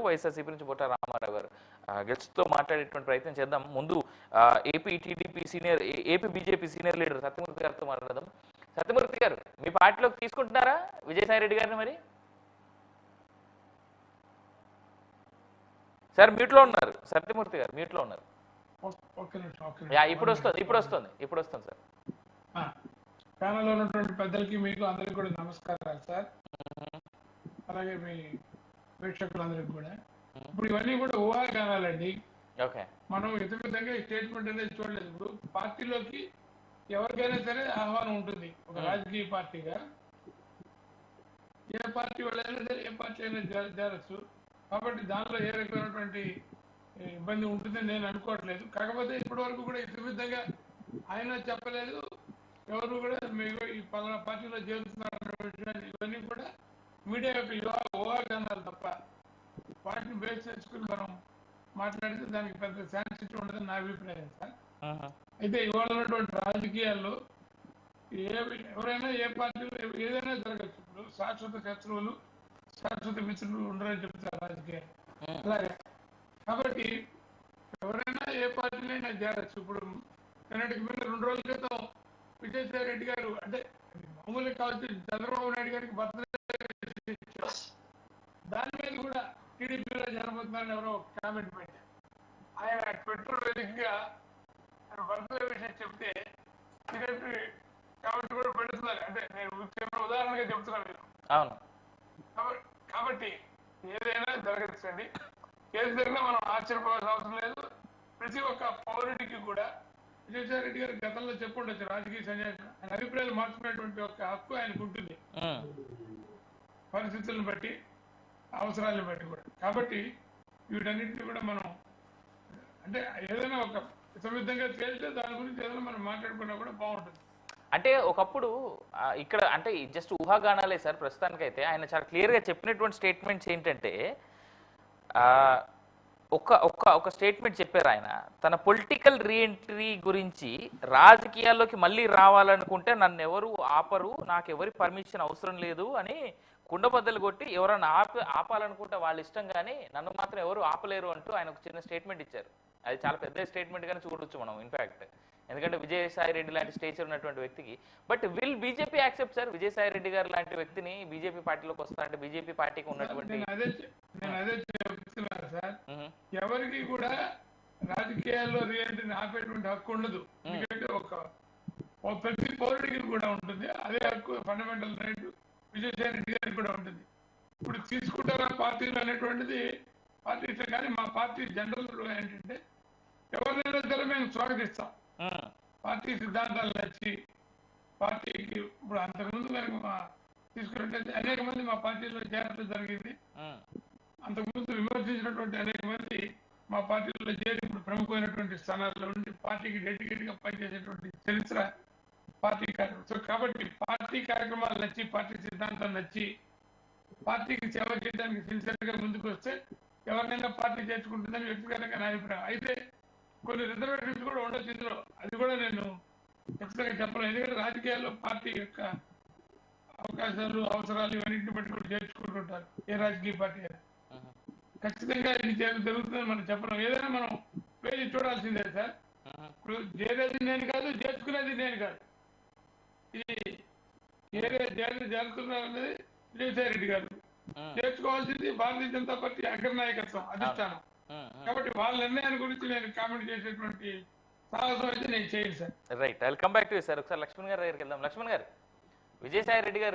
వైఎస్ఆర్సీపీ నుంచి బొట్ట రామారావు గారు గెస్ట్తో మాట్లాడేటువంటి ప్రయత్నం చేద్దాం. ముందు AP TDP senior AP BJP senior leader Satyamurthy గారితో మాట్లాడదాం. సత్యమూర్తి గారు, మీ పార్టీలోకి తీసుకుంటున్నారా విజయసాయి రెడ్డి గారిని? మరి సార్ మ్యూట్లో ఉన్నారు, సత్యమూర్తి గారు మ్యూట్లో ఉన్నారు. ఇప్పుడు వస్తుంది సార్. ప్యానల్లో ఉన్నటువంటి పెద్దలకి మీకు అందరికి కూడా నమస్కారాలు సార్. అలాగే మీ ప్రేక్షకులందరికీ కూడా. ఇప్పుడు ఇవన్నీ కూడా ఊహాగానాలండి. మనం విధంగా ఈ స్టేట్మెంట్ అనేది చూడలేదు. ఇప్పుడు పార్టీలోకి ఎవరికైనా సరే ఆహ్వానం ఉంటుంది. ఒక రాజకీయ పార్టీగా ఏ పార్టీ వాళ్ళైనా సరే ఏ పార్టీ అయినా చేరచ్చు. కాబట్టి దానిలో ఏ రకమైనటువంటి ఇబ్బంది ఉంటుందని నేను అనుకోవట్లేదు. కాకపోతే ఇప్పటి వరకు కూడా ఈ విధంగా ఆయన చెప్పలేదు, ఎవరు కూడా మీరు ఈ పలానా పార్టీలో చేరుతున్నారు ఇవన్నీ కూడా మీడియా యొక్క ఊహాగానాలు తప్ప వాటిని బేస్ చేసుకుని మనం మాట్లాడితే దానికి పెద్ద శాంతిటీ ఉండదని నా అభిప్రాయం సార్. అయితే ఇవాళ ఉన్నటువంటి రాజకీయాల్లో ఎవరైనా ఏ పార్టీలో ఏదైనా జరగచ్చు. ఇప్పుడు శాశ్వత శత్రువులు శాశ్వత మిత్రులు ఉండరని చెప్తారు రాజకీయాలు. అలాగే కాబట్టి ఎవరైనా ఏ పార్టీలైనా చేరచ్చు. ఇప్పుడు నిన్నటికి మీద 2 రోజుల క్రితం విజయసాయి రెడ్డి గారు, అంటే మామూలుగా కావచ్చు, చంద్రబాబు నాయుడు గారికి బర్త్డే దాని మీద కూడా టీడీపీలో జరగబోతున్నారని ఎవరో కామెంట్ పెట్టారు. ఆయన ట్విట్టర్ వేదికగా ఆయన బర్త్డే విషయం చెప్తే టీడీపీ కామెంట్ కూడా పెడుతున్నారు. అంటే నేను ఉదాహరణగా చెప్తున్నాను. కాబట్టి ఏదైనా జరగచ్చండి. ఏది జరిగినా మనం ఆశ్చర్యపోవాల్సిన అవసరం లేదు. ప్రతి ఒక్క పౌరుడికి కూడా విజయసాయి రెడ్డి గారు గతంలో చెప్పుండొచ్చు, రాజకీయ సన్యాసం ఆయన అభిప్రాయాలు మార్చుకునేటువంటి ఒక హక్కు ఆయనకు ఉంటుంది, పరిస్థితులను బట్టి అవసరాలను బట్టి కూడా. కాబట్టి వీటన్నిటిని కూడా మనం అంటే ఏదైనా ఒక విధంగా తేలితే దాని గురించి ఏదైనా మనం మాట్లాడుకున్నా కూడా బాగుంటుంది. అంటే ఒకప్పుడు ఇక్కడ అంటే జస్ట్ ఊహాగానాలే సార్. ప్రస్తుతానికైతే ఆయన చాలా క్లియర్గా చెప్పినటువంటి స్టేట్మెంట్స్ ఏంటంటే ఒక స్టేట్మెంట్ చెప్పారు ఆయన, తన పొలిటికల్ రీఎంట్రీ గురించి, రాజకీయాల్లోకి మళ్ళీ రావాలనుకుంటే నన్ను ఎవరు ఆపరు, నాకు ఎవరి పర్మిషన్ అవసరం లేదు అని కుండబద్దలు కొట్టి ఎవరన్నా ఆపాలనుకుంటే వాళ్ళ ఇష్టం కానీ నన్ను మాత్రం ఎవరు ఆపలేరు అంటూ ఆయన ఒక చిన్న స్టేట్మెంట్ ఇచ్చారు. అది చాలా పెద్ద స్టేట్మెంట్ గానే చూడొచ్చు మనం ఇన్ఫాక్ట్, ఎందుకంటే విజయసాయి రెడ్డి లాంటి స్టేచర్ ఉన్నటువంటి వ్యక్తికి. But will BJP accept sir Vijayasai Reddy గారు లాంటి వ్యక్తిని బీజేపీ పార్టీలోకి వస్తారంటే? బీజేపీ పార్టీకి ఉన్నటువంటి ఎవరికి కూడా రాజకీయాల్లో రీఎంట్రీని ఆపేటువంటి హక్కు ఉండదు. ఎందుకంటే ప్రతి పౌరుడికి కూడా ఉంటుంది అదే హక్కు, ఫండమెంటల్ రైట్ విజయసాయి రెడ్డి గారికి కూడా ఉంటుంది. ఇప్పుడు తీసుకుంటారా పార్టీలు అనేటువంటిది పార్టీ ఇష్టం. కానీ మా పార్టీ జనరల్ ఏంటంటే ఎవరినైనా సరే మేము స్వాగతిస్తాం. పార్టీ సిద్ధాంతాలు నచ్చి పార్టీకి ఇప్పుడు అంతకుముందు కనుక తీసుకున్నట్లయితే అనేక మంది మా పార్టీలో చేరడం జరిగింది. అంతకుముందు విమర్శించినటువంటి అనేక మంది మా పార్టీలో చేరి ఇప్పుడు ప్రముఖమైనటువంటి స్థానాల్లో ఉండి పార్టీకి డెడికేట్ గా పనిచేసేటువంటి చరిత్ర పార్టీ కార్యక్రమం. సో కాబట్టి పార్టీ కార్యక్రమాలు నచ్చి, పార్టీ సిద్ధాంతాలు నచ్చి, పార్టీకి సేవ చేయడానికి సిన్సియర్ గా ముందుకు వస్తే ఎవరినైనా పార్టీ చేర్చుకుంటుందని వ్యక్తిగతంగా నా అభిప్రాయం. అయితే కొన్ని రిజర్వేషన్స్ కూడా ఉండొచ్చు ఇందులో, అది కూడా నేను ఖచ్చితంగా చెప్పలేను. ఎందుకంటే రాజకీయాల్లో పార్టీ యొక్క అవకాశాలు, అవసరాలు ఇవన్నింటిని బట్టి కూడా చేర్చుకుంటుంటారు ఏ రాజకీయ పార్టీ అయినా. ఖచ్చితంగా ఇది జరుగుతుందని మనం చెప్పలేం. ఏదైనా మనం పేజీ చూడాల్సిందే సార్. ఇప్పుడు చేరేది నేను కాదు, చేర్చుకునేది నేను కాదు. ఇది జరుగుతున్నది విజయసాయి రెడ్డి గారు, చేర్చుకోవాల్సింది భారతీయ జనతా పార్టీ అగ్రనాయకత్వం, అధిష్టానం. కాబట్టి వాళ్ళ నిర్ణయాన్ని గురించి నేను కామెంట్ చేసేటువంటి సాహసం అయితే నేను చేయను sir. Right, I will come back to you sir. ఒకసారి లక్ష్మణ్ గారి దగ్గరికి వెళ్దాం. లక్ష్మణ్ గారు, విజయసాయి రెడ్డి గారు